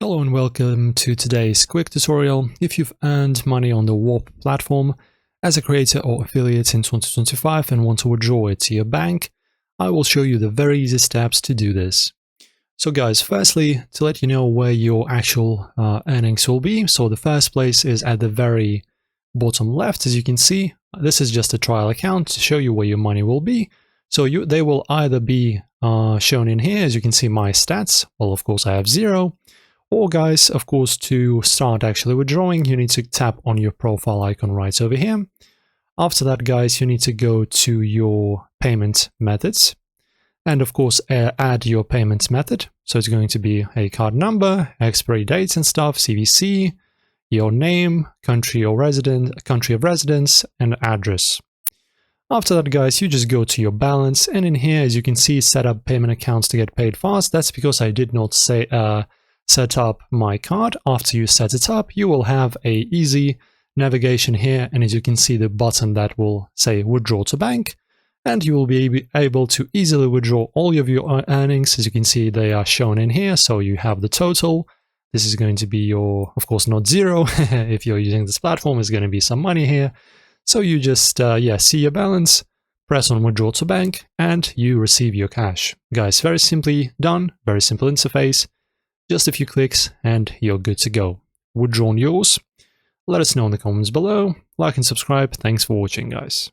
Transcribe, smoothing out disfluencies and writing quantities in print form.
Hello and welcome to today's quick tutorial. If you've earned money on the Whop platform as a creator or affiliate in 2025 and want to withdraw it to your bank, I will show you the very easy steps to do this. So guys, firstly, to let you know where your actual earnings will be. So the first place is at the very bottom left. As you can see, this is just a trial account to show you where your money will be. So they will either be shown in here. As you can see, my stats. Well, of course, I have 0. Or guys, of course, to start actually withdrawing, you need to tap on your profile icon right over here. After that, guys, you need to go to your payment methods and of course add your payment method. So it's going to be a card number, expiry dates and stuff, CVC, your name, country of residence, and address. After that, guys, you just go to your balance, and in here, as you can see, set up payment accounts to get paid fast. That's because I did not say set up my card. After you set it up, you will have a easy navigation here, and as you can see, the button that will say withdraw to bank, and you will be able to easily withdraw all of your earnings. As you can see, they are shown in here, so you have the total. This is going to be your, of course, not 0. If you're using this platform, there's going to be some money here. So you just see your balance, press on withdraw to bank, and you receive your cash. Guys, very simply done, very simple interface. Just a few clicks and you're good to go. Withdrawn yours. Let us know in the comments below. Like and subscribe. Thanks for watching, guys.